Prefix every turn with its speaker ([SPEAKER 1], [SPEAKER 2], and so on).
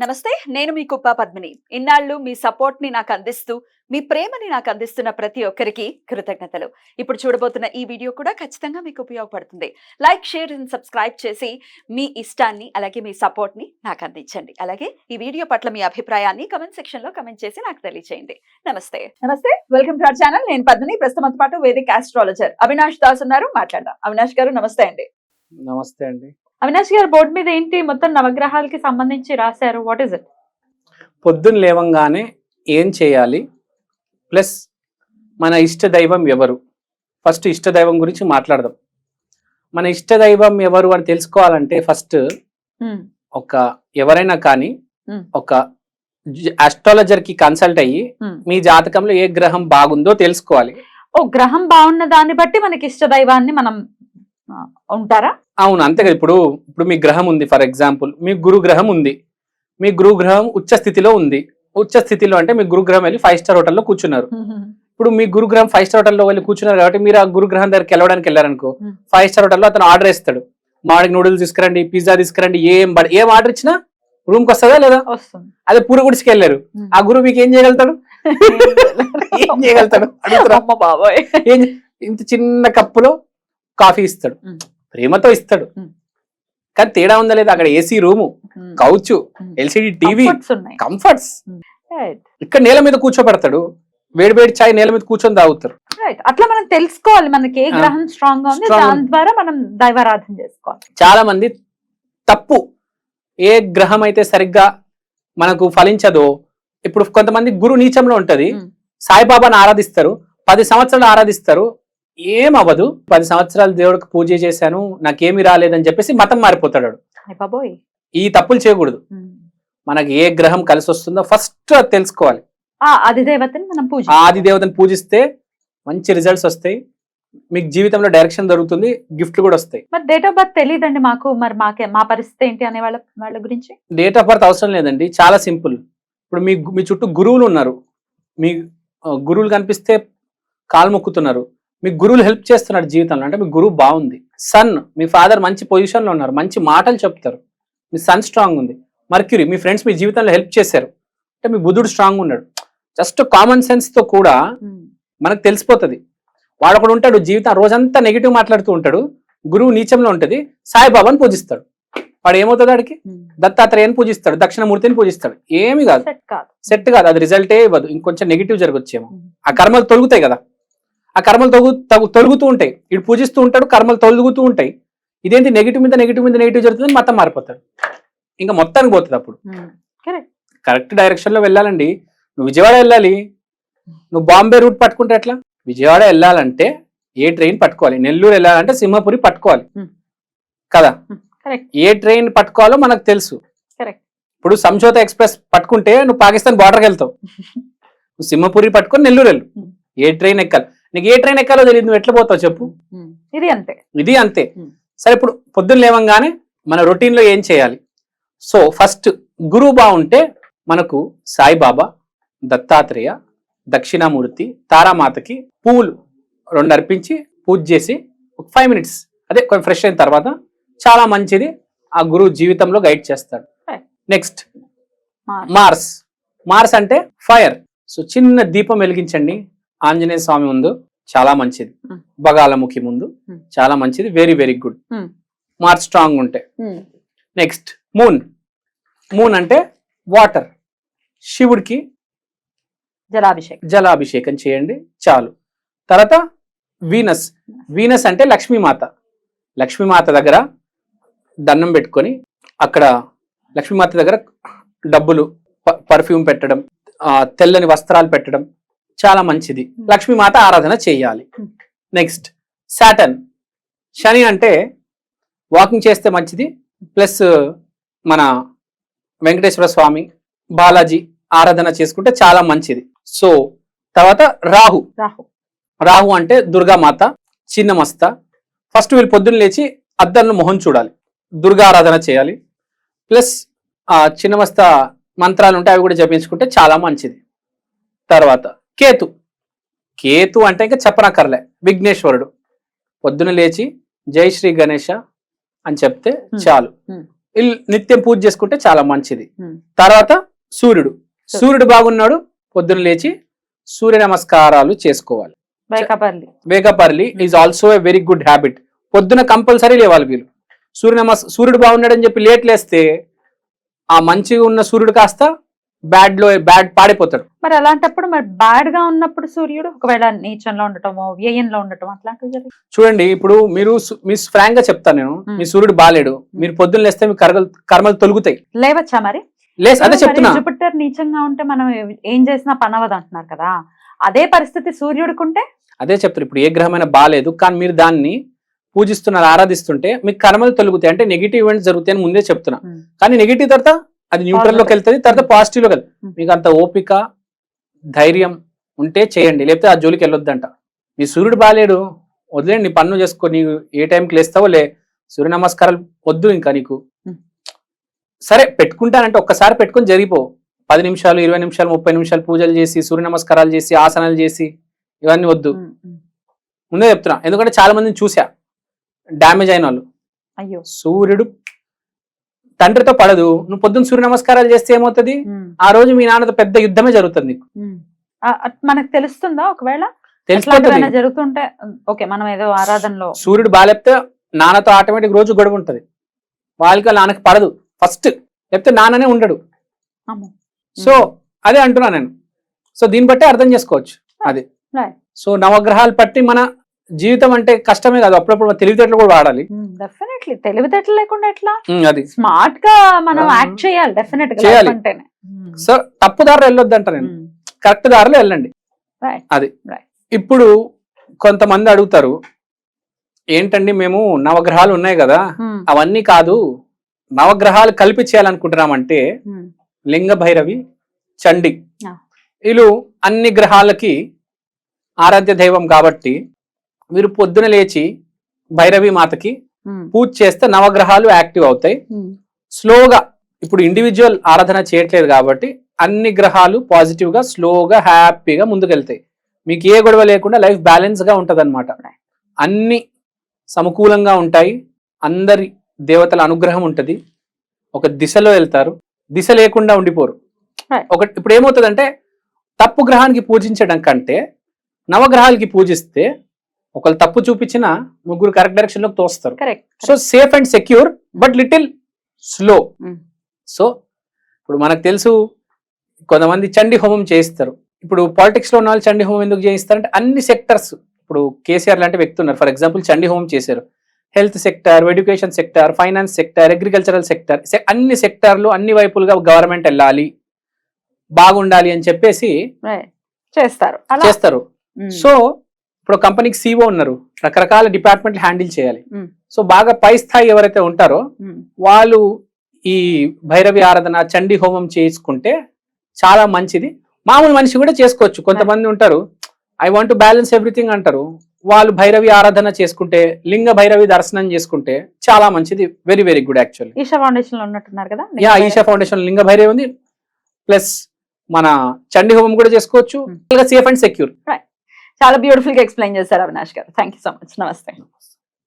[SPEAKER 1] నమస్తే, నేను మీ కుప్ప పద్మిని. ఇన్నాళ్ళు మీ సపోర్ట్ ని నాకు అందిస్తూ, మీ ప్రేమని నాకు అందిస్తున్న ప్రతి ఒక్కరికి కృతజ్ఞతలు. ఇప్పుడు చూడబోతున్న ఈ వీడియో కూడా ఖచ్చితంగా మీకు ఉపయోగపడుతుంది. లైక్, షేర్ అండ్ సబ్స్క్రైబ్ చేసి మీ ఇష్టాన్ని అలాగే మీ సపోర్ట్ ని నాకు అందించండి. అలాగే ఈ వీడియో పట్ల మీ అభిప్రాయాన్ని కమెంట్ సెక్షన్ లో కమెంట్ చేసి నాకు తెలియజేయండి. నమస్తే. Welcome to our channel. నేను పద్మిని. ప్రస్తుతం పాటు వేదిక ఆస్ట్రాలజర్ అవినాష్ దాస్ ఉన్నారు. మాట్లాడదాం. అవినాష్ గారు నమస్తే అండి.
[SPEAKER 2] నమస్తే అండి.
[SPEAKER 1] అవినాష్ గారు, బోర్డు మీద ఏంటి మొత్తం నవగ్రహాలకి సంబంధించి రాశారు? What is it?
[SPEAKER 2] పొద్దున్న లేవంగానే ఏం చేయాలి, ప్లస్ మన ఇష్ట దైవం ఎవరు, ఫస్ట్ ఇష్ట దైవం గురించి మాట్లాడదాం. మన ఇష్ట దైవం ఎవరు అని తెలుసుకోవాలంటే ఫస్ట్ ఎవరైనా కానీ ఒక ఆస్ట్రాలజర్ కి కన్సల్ట్ అయ్యి మీ జాతకంలో ఏ గ్రహం బాగుందో తెలుసుకోవాలి.
[SPEAKER 1] ఓ, గ్రహం బాగున్న దాన్ని బట్టి మనకి ఇష్ట దైవాన్ని మనం ఉంటారా?
[SPEAKER 2] అవును, అంతే కదా. ఇప్పుడు మీ గ్రహం ఉంది, ఫర్ ఎగ్జాంపుల్ మీ గురు గ్రహం ఉంది. మీ గురు గ్రహం ఉచ్చ స్థితిలో ఉంది. ఉచ్చ స్థితిలో అంటే మీ గురుగ్రహం వెళ్ళి 5 స్టార్ హోటల్లో కూర్చున్నారు. ఇప్పుడు మీ గురుగ్రహం 5 స్టార్ హోటల్లో వెళ్ళి కూర్చున్నారు కాబట్టి మీరు ఆ గురుగ్రహం దగ్గరికి వెళ్ళడానికి వెళ్ళారనుకో, 5 స్టార్ హోటల్లో అతను ఆర్డర్ ఇస్తాడు. మార్నింగ్ నూడిల్స్ తీసుకురండి, పిజ్జా తీసుకురండి, ఏం ఆర్డర్ ఇచ్చినా రూమ్ కి వస్తుందా లేదా? అదే పూరి గుడికి వెళ్ళారు, ఆ గురువు మీకు ఏం చేయగలుగుతాడు? ఏం చేయగలుగుతాడు
[SPEAKER 1] బాబాయ్?
[SPEAKER 2] ఇంత చిన్న కప్పులో కాఫీ ఇస్తాడు, ప్రేమతో ఇస్తాడు. కానీ తేడా ఉందా లేదా? అక్కడ AC room, couch, LCD TV, comforts. ఇక్కడ నేల మీద కూర్చోబెడతాడు, వేడి చాయ్ నేల మీద కూర్చొని తాగుతారు.
[SPEAKER 1] అట్లా మనం తెలుసుకోవాలి మనకి ఏ గ్రహం స్ట్రాంగ్ గా ఉంది, దాని ద్వారా మనం దైవారాధన చేసుకోవాలి.
[SPEAKER 2] చాలా మంది తప్పు, ఏ గ్రహం అయితే సరిగ్గా మనకు ఫలించదో. ఇప్పుడు కొంతమంది గురు నీచంలో ఉంటది, సాయిబాబాను ఆరాధిస్తారు, 10 సంవత్సరాలు ఆరాధిస్తారు, ఏం అవ్వదు. 10 సంవత్సరాలు దేవుడికి పూజ చేశాను, నాకేమి రాలేదని చెప్పేసి మతం మారిపోతాడు. ఈ తప్పులు చేయకూడదు. మనకి ఏ గ్రహం కలిసి వస్తుందో ఫస్ట్ అది తెలుసుకోవాలి. ఆదిదేవతని పూజిస్తే మంచి రిజల్ట్స్ వస్తాయి, మీకు జీవితంలో డైరెక్షన్ దొరుకుతుంది, గిఫ్ట్లు కూడా వస్తాయి.
[SPEAKER 1] మరి డేట్ ఆఫ్ బర్త్ తెలియదండి మాకు, మరి మా పరిస్థితి ఏంటి అనే వాళ్ళ గురించి?
[SPEAKER 2] డేట్ ఆఫ్ బర్త్ అవసరం లేదండి, చాలా సింపుల్. ఇప్పుడు మీ చుట్టూ గురువులు ఉన్నారు, మీ గురువులు కనిపిస్తే కాలు మొక్కుతున్నారు, మీ గురువులు హెల్ప్ చేస్తున్నాడు జీవితంలో అంటే మీ గురువు బాగుంది. సన్, మీ ఫాదర్ మంచి పొజిషన్ లో ఉన్నారు, మంచి మాటలు చెప్తారు, మీ సన్ స్ట్రాంగ్ ఉంది. మర్క్యూరీ, మీ ఫ్రెండ్స్ మీ జీవితంలో హెల్ప్ చేశారు అంటే మీ బుధుడు స్ట్రాంగ్ ఉన్నాడు. జస్ట్ కామన్ సెన్స్ తో కూడా మనకు తెలిసిపోతుంది. వాడు ఒకడు ఉంటాడు జీవితం రోజంతా నెగిటివ్ మాట్లాడుతూ ఉంటాడు, గురువు నీచంలో ఉంటది, సాయిబాబాని పూజిస్తాడు, వాడు ఏమవుతుంది? వాడికి దత్తాత్రేయని పూజిస్తాడు, దక్షిణమూర్తిని పూజిస్తాడు, ఏమి కాదు, సెట్ కాదు, అది రిజల్టే ఇవ్వదు, ఇంకొంచెం నెగిటివ్ జరగొచ్చేమో. ఆ కర్మలు తొలుగుతాయి కదా, ఆ కర్మలు తొలుగుతూ ఉంటాయి, ఇటు పూజిస్తూ ఉంటాడు, కర్మలు తొలుగుతూ ఉంటాయి. ఇదేంటి నెగిటివ్ మీద నెగిటివ్ జరుగుతుంది, మతం మారిపోతాడు, ఇంకా మొత్తానికి పోతుంది. అప్పుడు కరెక్ట్ డైరెక్షన్ లో వెళ్ళాలండి. నువ్వు విజయవాడ వెళ్ళాలి, నువ్వు బాంబే రూట్ పట్టుకుంటే ఎట్లా? విజయవాడ వెళ్ళాలంటే ఏ ట్రైన్ పట్టుకోవాలి, నెల్లూరు వెళ్ళాలంటే సింహపురి పట్టుకోవాలి కదా. ఏ ట్రైన్ పట్టుకోవాలో మనకు తెలుసు. ఇప్పుడు సంఝోతా ఎక్స్ప్రెస్ పట్టుకుంటే నువ్వు పాకిస్తాన్ బార్డర్కి వెళ్తావు, నువ్వు సింహపురి పట్టుకొని నెల్లూరు వెళ్ళు. ఏ ట్రైన్ ఎక్కాలి, నీకు ఏ ట్రైన్ ఎక్కాలో తెలియదు, నువ్వు ఎట్లా పోతావు చెప్పు? ఇది అంతే. సరే, ఇప్పుడు పొద్దున్న లేవంగానే మన రొటీన్ లో ఏం చేయాలి? సో ఫస్ట్ గురువు బాగుంటే మనకు సాయిబాబా, దత్తాత్రేయ, దక్షిణామూర్తి, తారామాతకి పువ్వులు 2 అర్పించి పూజ చేసి 5 మినిట్స్ అదే కొంచెం ఫ్రెష్ అయిన తర్వాత చాలా మంచిది, ఆ గురువు జీవితంలో గైడ్ చేస్తాడు. నెక్స్ట్ మార్స్ అంటే ఫైర్. సో చిన్న దీపం వెలిగించండి ఆంజనేయ స్వామి ముందు, చాలా మంచిది. బగాలముఖి ముందు చాలా మంచిది, very very good. Mars strong ఉంటే. నెక్స్ట్ మూన్ అంటే వాటర్, శివుడికి జలాభిషేకం చేయండి చాలు. తర్వాత వీనస్ అంటే లక్ష్మీమాత దగ్గర దండం పెట్టుకొని అక్కడ లక్ష్మీమాత దగ్గర డబ్బులు, పర్ఫ్యూమ్ పెట్టడం, తెల్లని వస్త్రాలు పెట్టడం చాలా మంచిది, లక్ష్మీమాత ఆరాధన చేయాలి. నెక్స్ట్ సాటర్న్, శని అంటే వాకింగ్ చేస్తే మంచిది, ప్లస్ మన వెంకటేశ్వర స్వామి, బాలాజీ ఆరాధన చేసుకుంటే చాలా మంచిది. సో తర్వాత రాహు అంటే దుర్గామాత, చిన్నమస్త. ఫస్ట్ వీళ్ళు పొద్దున్న లేచి అద్దంలో మొహం చూడాలి, దుర్గా ఆరాధన చేయాలి, ప్లస్ చిన్నమస్త మంత్రాలు ఉంటే అవి కూడా జపించుకుంటే చాలా మంచిది. తర్వాత కేతు అంటే ఇంకా చెప్పనక్కర్లే, విఘ్నేశ్వరుడు. పొద్దున లేచి జై శ్రీ గణేష అని చెప్తే చాలు, నిత్యం పూజ చేసుకుంటే చాలా మంచిది.
[SPEAKER 1] Hmm.
[SPEAKER 2] తర్వాత సూర్యుడు బాగున్నాడు, పొద్దున లేచి సూర్య నమస్కారాలు చేసుకోవాలి. Wake up early is also a very good habit. పొద్దున కంపల్సరీ లేవాలి వీళ్ళు. సూర్యుడు బాగున్నాడు అని చెప్పి లేట్ లేస్తే ఆ మంచిగా ఉన్న సూర్యుడు కాస్త బ్యాడ్ పాడిపోతాడు.
[SPEAKER 1] మరి అలాంటప్పుడు మరి బ్యాడ్ గా ఉన్నప్పుడు సూర్యుడు ఒకవేళ నీచంలో ఉండటమో వ్యయంలో ఉండటం అట్లాంటివి
[SPEAKER 2] చూడండి, ఇప్పుడు మీ ఫ్రాంక్ గా చెప్తాను నేను, మీ సూర్యుడు బాలేడు, మీరు పొద్దున్న లేస్తే మీ కర్మలు తొలుగుతాయి.
[SPEAKER 1] లేవచ్చా మరి?
[SPEAKER 2] అదే చెప్తున్నా.
[SPEAKER 1] జూపిటర్ నీచంగా ఉంటే మనం ఏం చేసినా పనవదు అంటున్నారు కదా, అదే పరిస్థితి సూర్యుడికి ఉంటే? అదే
[SPEAKER 2] చెప్తారు. ఇప్పుడు ఏ గ్రహమైన బాలేదు కానీ మీరు దాన్ని పూజిస్తున్నారు, ఆరాధిస్తుంటే మీకు కర్మలు తొలుగుతాయి, అంటే నెగిటివ్ ఈవెంట్స్ జరుగుతాయి అని ముందే చెప్తున్నా. కానీ నెగిటివ్ తర్వాత అది న్యూట్రల్ లోకి వెళ్తుంది, తర్వాత పాజిటివ్ లోకి వెళ్తుంది. మీకు అంత ఓపిక ధైర్యం ఉంటే చేయండి, లేకపోతే ఆ జోలికి వెళ్ళొద్దంట. మీ సూర్యుడు బాలేడు, వదిలేండి, నీ పన్ను చేసుకో, నీకు ఏ టైంకి లేస్తావో లే, సూర్య నమస్కారాలు వద్దు ఇంకా నీకు. సరే పెట్టుకుంటానంటే ఒక్కసారి పెట్టుకుని జరిగిపో. 10 నిమిషాలు 20 నిమిషాలు 30 నిమిషాలు పూజలు చేసి సూర్య నమస్కారాలు చేసి ఆసనాలు చేసి ఇవన్నీ వద్దు. ముందే చెప్తున్నా, ఎందుకంటే చాలా మందిని చూసా డ్యామేజ్ అయిన వాళ్ళు.
[SPEAKER 1] అయ్యో,
[SPEAKER 2] సూర్యుడు తండ్రితో పడదు, నువ్వు పొద్దున్న సూర్య నమస్కారాలు చేస్తే ఏమవుతుంది, ఆ రోజు మీ నాన్నతో పెద్ద యుద్ధమే జరుగుతుంది నీకు.
[SPEAKER 1] మనకు తెలుస్తుందా ఒకవేళ
[SPEAKER 2] తెలిసిపోతుంది
[SPEAKER 1] జరుగుతుంటే? ఓకే, మనం ఏదో ఆరాధనలో
[SPEAKER 2] సూర్యుడు బాలేస్తే నాన్నతో ఆటోమేటిక్ రోజు గొడవ ఉంటది. వాళ్ళకి నాన్నకి పడదు ఫస్ట్, లేకపోతే నాన్ననే ఉండడు. సో అదే అంటున్నా నేను. సో దీన్ని బట్టి అర్థం చేసుకోవచ్చు అది. సో నవగ్రహాలు పట్టి మన జీవితం అంటే కష్టమే కాదు, అప్పుడప్పుడు తెలివితేటలు కూడా వాడాలి.
[SPEAKER 1] డెఫినెట్లీ తెలివితేటలు లేకుండా ఎట్లా?
[SPEAKER 2] అది
[SPEAKER 1] స్మార్ట్ గా మనం యాక్ట్ చేయాలి, డెఫినెట్ గా
[SPEAKER 2] చేయాలి. సో తప్పు దారిలో వెళ్ళొద్దు అంట నేను, కరెక్ట్ దారిలో వెళ్ళండి. అది ఇప్పుడు కొంతమంది అడుగుతారు, ఏంటండి మేము నవగ్రహాలు ఉన్నాయి కదా అవన్నీ కాదు, నవగ్రహాలు కలిపి చేయాలనుకుంటున్నామంటే లింగ భైరవి, చండి వీళ్ళు అన్ని గ్రహాలకి ఆరాధ్య దైవం కాబట్టి మీరు పొద్దున లేచి భైరవి మాతకి పూజ చేస్తే నవగ్రహాలు యాక్టివ్ అవుతాయి. స్లోగా ఇప్పుడు ఇండివిజువల్ ఆరాధన చేయట్లేదు కాబట్టి అన్ని గ్రహాలు పాజిటివ్ గా స్లోగా హ్యాపీగా ముందుకెళ్తాయి. మీకు ఏ గొడవ లేకుండా లైఫ్ బ్యాలెన్స్ గా ఉంటది అనమాట. అన్ని సమకూలంగా ఉంటాయి, అందరి దేవతల అనుగ్రహం ఉంటది, ఒక దిశలో వెళ్తారు, దిశ లేకుండా ఉండిపోరు. ఇప్పుడు ఏమవుతుందంటే తప్పు గ్రహానికి పూజించడం కంటే నవగ్రహాలకి పూజిస్తే ఒకళ్ళు తప్పు చూపించిన ముగ్గురు కరెక్ట్ డైరెక్షన్ లోకి తోస్తారు. So safe and secure but little slow. So ఇప్పుడు మనకు తెలుసు కొంతమంది చండీ హోమం చేయిస్తారు. ఇప్పుడు పాలిటిక్స్ లో ఉన్న వాళ్ళు చండీ హోమం ఎందుకు చేయిస్తారంటే అన్ని సెక్టర్స్, ఇప్పుడు కేసీఆర్ లాంటి వ్యక్తి ఉన్నారు ఫర్ ఎగ్జాంపుల్, చండీ హోమం చేశారు. Health sector, education sector, finance sector, agricultural sector, అన్ని సెక్టార్లు అన్ని వైపులుగా గవర్నమెంట్ వెళ్ళాలి, బాగుండాలి అని చెప్పేసి చేస్తారు. సో ఇప్పుడు కంపెనీకి CEO ఉన్నారు, రకరకాల డిపార్ట్మెంట్లు హ్యాండిల్ చేయాలి. సో బాగా పై స్థాయి ఎవరైతే ఉంటారో వాళ్ళు ఈ భైరవి ఆరాధన చండీ హోమం చేసుకుంటే చాలా మంచిది. మామూలు మనిషి కూడా చేసుకోవచ్చు. కొంతమంది ఉంటారు I want to balance everything అంటారు, వాళ్ళు భైరవి ఆరాధన చేసుకుంటే, లింగ భైరవి దర్శనం చేసుకుంటే చాలా మంచిది. Very very good. Actually Isha Foundation లో ఉన్నట్టున్నారు కదా, ఈషా ఫౌండేషన్ లింగ భైరవి ఉంది, ప్లస్ మన చండీ హోమం కూడా చేసుకోవచ్చు, సేఫ్ అండ్ సెక్యూర్.
[SPEAKER 1] చాలా బ్యూటిఫుల్ గా ఎక్స్ప్లెయిన్ చేశారు అవినాష్ గారు. Thank you so much. నమస్తే.